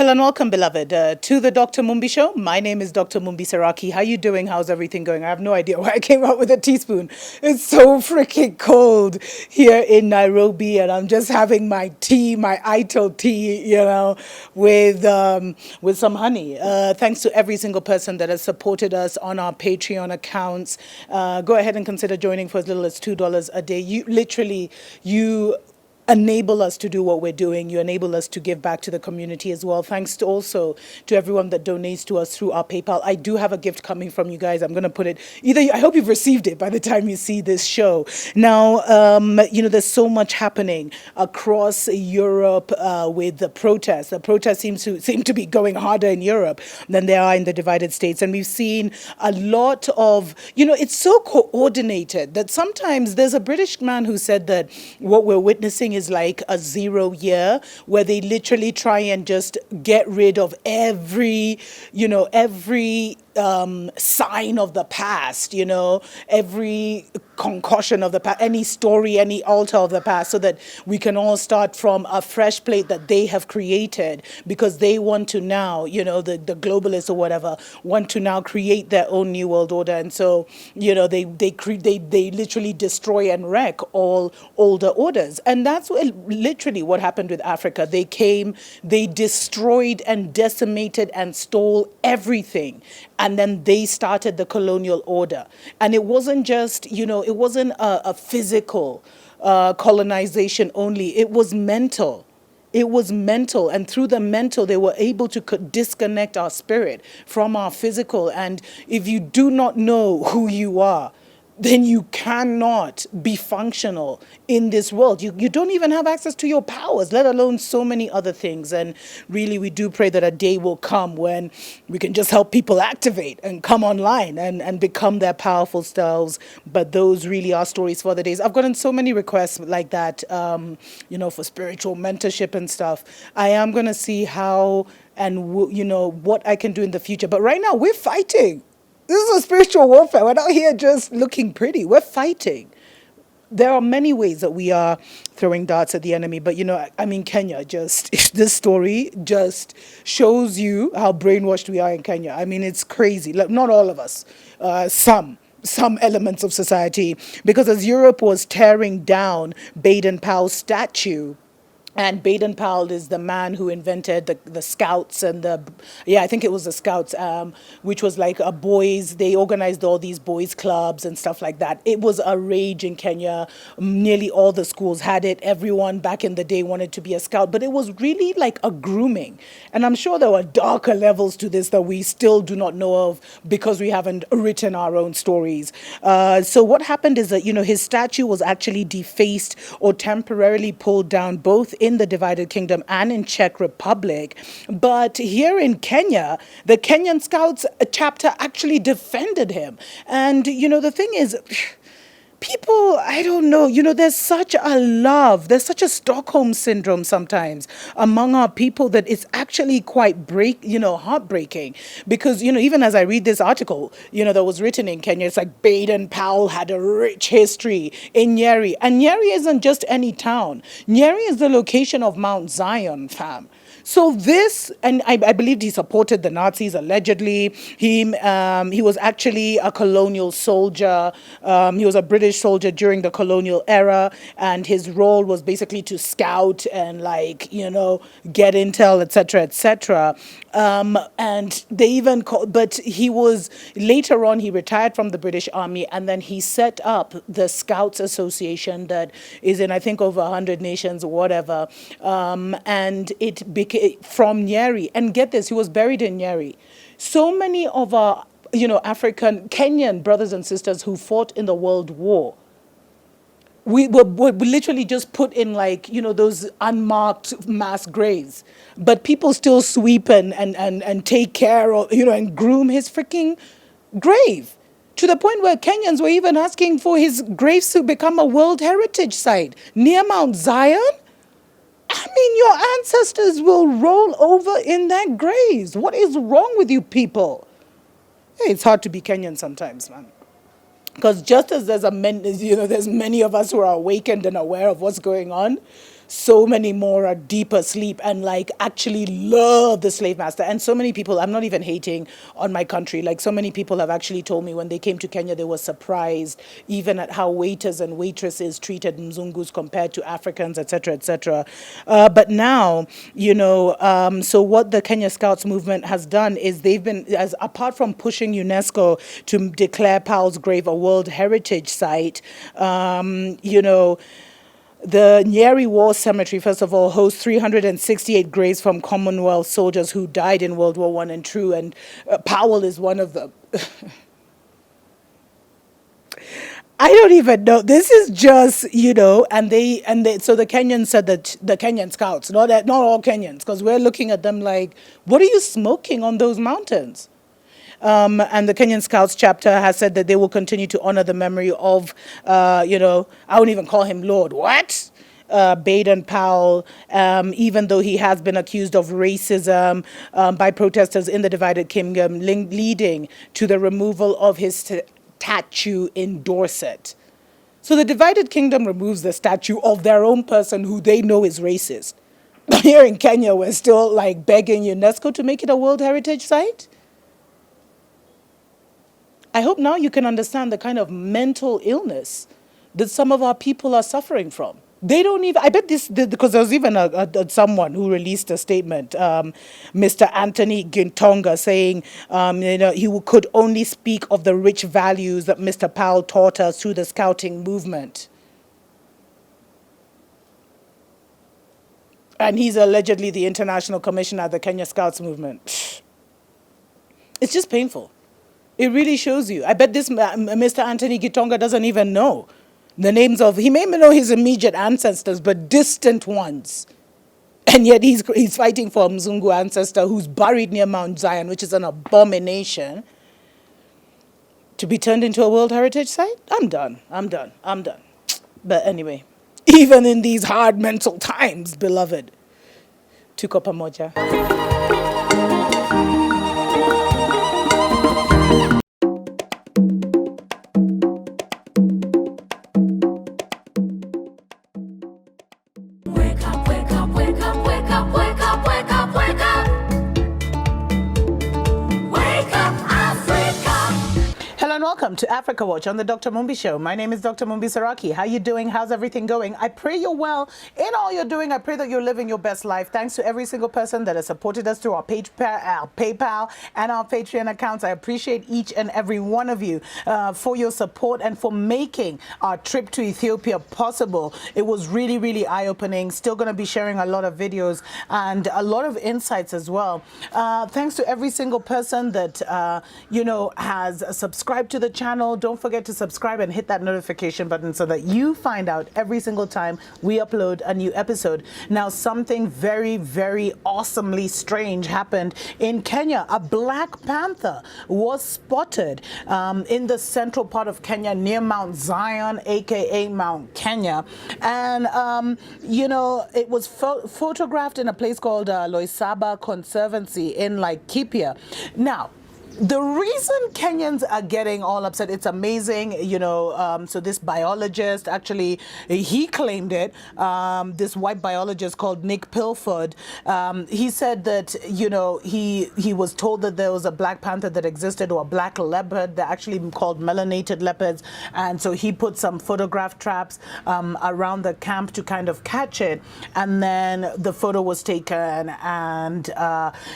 Hello and welcome, beloved, to the Dr. Mumbi Show. My name is Dr. Mumbi Saraki. How you doing? How's everything going? I have no idea why I came out with a teaspoon. It's so freaking cold here in Nairobi, and I'm just having my tea, my Ital tea, with some honey. Thanks to every single person that has supported us on our Patreon accounts. Go ahead and consider joining for as little as $2 a day. You enable us to do what we're doing. You enable us to give back to the community as well. Thanks to also to everyone that donates to us through our PayPal. I do have a gift coming from you guys. I'm going to put it I hope you've received it by the time you see this show. Now, there's so much happening across Europe with the protests. The protests seem to be going harder in Europe than they are in the divided states. And we've seen a lot of, it's so coordinated that sometimes there's a British man who said that what we're witnessing is like a 0 year where they literally try and just get rid of every sign of the past, every concussion of the past, any story, any altar of the past, so that we can all start from a fresh plate that they have created, because they want to now, the globalists or whatever, want to now create their own new world order. And so, they literally destroy and wreck all older orders. And that's literally what happened with Africa. They came, they destroyed and decimated and stole everything. And then they started the colonial order. And it wasn't just, it wasn't a physical colonization only. It was mental. It was mental. And through the mental, they were able to disconnect our spirit from our physical. And if you do not know who you are, then you cannot be functional in this world. You don't even have access to your powers, let alone so many other things. And really, we do pray that a day will come when we can just help people activate and come online and become their powerful selves. But those really are stories for other days. I've gotten so many requests like that, for spiritual mentorship and stuff. I am going to see how and, what I can do in the future. But right now, we're fighting. This is a spiritual warfare. We're not here just looking pretty. We're fighting. There are many ways that we are throwing darts at the enemy. But, Kenya, this story just shows you how brainwashed we are in Kenya. I mean, it's crazy. Like, not all of us. Some elements of society. Because as Europe was tearing down Baden Powell's statue, and Baden Powell is the man who invented the Scouts and I think it was the Scouts, which was like they organized all these boys clubs and stuff like that. It was a rage in Kenya. Nearly all the schools had it. Everyone back in the day wanted to be a Scout, but it was really like a grooming. And I'm sure there were darker levels to this that we still do not know of because we haven't written our own stories. So what happened is that, his statue was actually defaced or temporarily pulled down, both in the divided kingdom and in Czech Republic. But here in Kenya, the Kenyan Scouts chapter actually defended him. And, the thing is, people, I don't know, there's such a love, there's such a Stockholm syndrome sometimes among our people that it's actually quite heartbreaking. Because, even as I read this article, that was written in Kenya, it's like Baden Powell had a rich history in Nyeri. And Nyeri isn't just any town. Nyeri is the location of Mount Zion, fam. So this, and I believe he supported the Nazis, allegedly. He was actually a colonial soldier. He was a British soldier during the colonial era, and his role was basically to scout and get intel, etc., etc. And they even but he was, later on, he retired from the British Army, and then he set up the Scouts Association that is in, I think, over 100 nations or whatever. And it became from Nyeri. And get this, he was buried in Nyeri. So many of our, African, Kenyan brothers and sisters who fought in the World War, we literally just put in those unmarked mass graves. But people still sweep and take care of, and groom his freaking grave. To the point where Kenyans were even asking for his graves to become a World Heritage Site near Mount Zion. I mean, your ancestors will roll over in their graves. What is wrong with you people? Hey, it's hard to be Kenyan sometimes, man. Because just as there's many of us who are awakened and aware of what's going on, so many more are deep asleep and like actually love the slave master. And so many people, I'm not even hating on my country, like so many people have actually told me when they came to Kenya, they were surprised even at how waiters and waitresses treated Mzungus compared to Africans, etc., etc. But now, so what the Kenya Scouts movement has done is they've been, as apart from pushing UNESCO to declare Powell's grave a World Heritage Site, the Nyeri War Cemetery, first of all, hosts 368 graves from Commonwealth soldiers who died in World War I and II, and Powell is one of them. I don't even know. This is just, and they so the Kenyans said that the Kenyan Scouts, not all Kenyans, because we're looking at them like, what are you smoking on those mountains? And the Kenyan Scouts chapter has said that they will continue to honor the memory of, I won't even call him Lord. What? Baden Powell, even though he has been accused of racism by protesters in the divided kingdom, leading to the removal of his statue in Dorset. So the divided kingdom removes the statue of their own person who they know is racist. But here in Kenya, we're still like begging UNESCO to make it a World Heritage Site. I hope now you can understand the kind of mental illness that some of our people are suffering from. They don't even, I bet this, because there was even someone who released a statement, Mr. Anthony Gintonga, saying, he could only speak of the rich values that Mr. Powell taught us through the scouting movement. And he's allegedly the international commissioner of the Kenya Scouts movement. It's just painful. It really shows you. I bet this Mr. Anthony Gitonga doesn't even know the names of, he may know his immediate ancestors, but distant ones. And yet he's fighting for a Mzungu ancestor who's buried near Mount Zion, which is an abomination, to be turned into a World Heritage Site? I'm done. But anyway, even in these hard mental times, beloved, tuko pamoja. Welcome to Africa Watch on the Dr. Mumbi Show. My name is Dr. Mumbi Saraki. How you doing? How's everything going? I pray you're well. In all you're doing, I pray that you're living your best life. Thanks to every single person that has supported us through our PayPal and our Patreon accounts. I appreciate each and every one of you for your support and for making our trip to Ethiopia possible. It was really, really eye-opening. Still going to be sharing a lot of videos and a lot of insights as well. Thanks to every single person that, has subscribed to the channel. Don't forget to subscribe and hit that notification button so that you find out every single time we upload a new episode. Now, something very, very awesomely strange happened in Kenya. A black panther was spotted in the central part of Kenya near Mount Zion, aka Mount Kenya. And, it was photographed in a place called Loisaba Conservancy in Laikipia. Now, the reason Kenyans are getting all upset, it's amazing, so this biologist, actually, he claimed it, this white biologist called Nick Pilford, he said that, he was told that there was a black panther that existed, or a black leopard. They're actually called melanated leopards, and so he put some photograph traps around the camp to kind of catch it, and then the photo was taken, and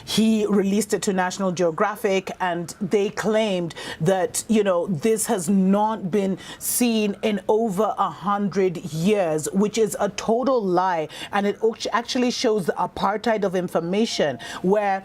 he released it to National Geographic, and they claimed that, this has not been seen in over 100 years, which is a total lie. And it actually shows the apartheid of information where,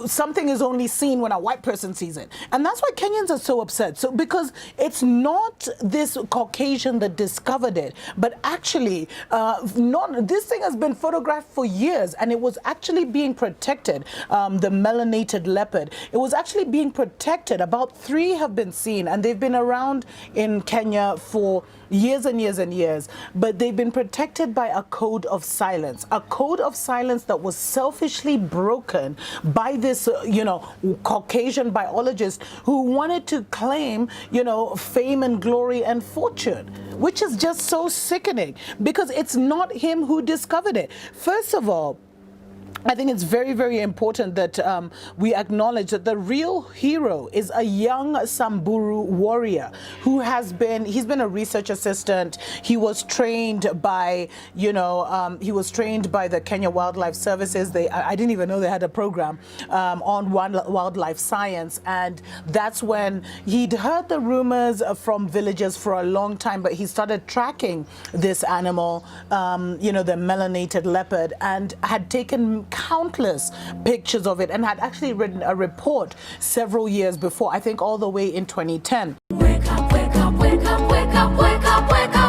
something is only seen when a white person sees it. And that's why Kenyans are so upset. So because it's not this Caucasian that discovered it, but actually, this thing has been photographed for years, and it was actually being protected, the melanated leopard. it was actually being protected. About 3 have been seen, and they've been around in Kenya for years and years and years, but they've been protected by a code of silence, that was selfishly broken by this, Caucasian biologist who wanted to claim, fame and glory and fortune, which is just so sickening because it's not him who discovered it. First of all, I think it's very, very important that we acknowledge that the real hero is a young Samburu warrior who he's been a research assistant. He was trained by, the Kenya Wildlife Services. I didn't even know they had a program on wildlife science. And that's when he'd heard the rumors from villagers for a long time, but he started tracking this animal, the melanated leopard, and had taken countless pictures of it and had actually written a report several years before, I think all the way in 2010. Wake up, wake up, wake up, wake up, wake up, wake up.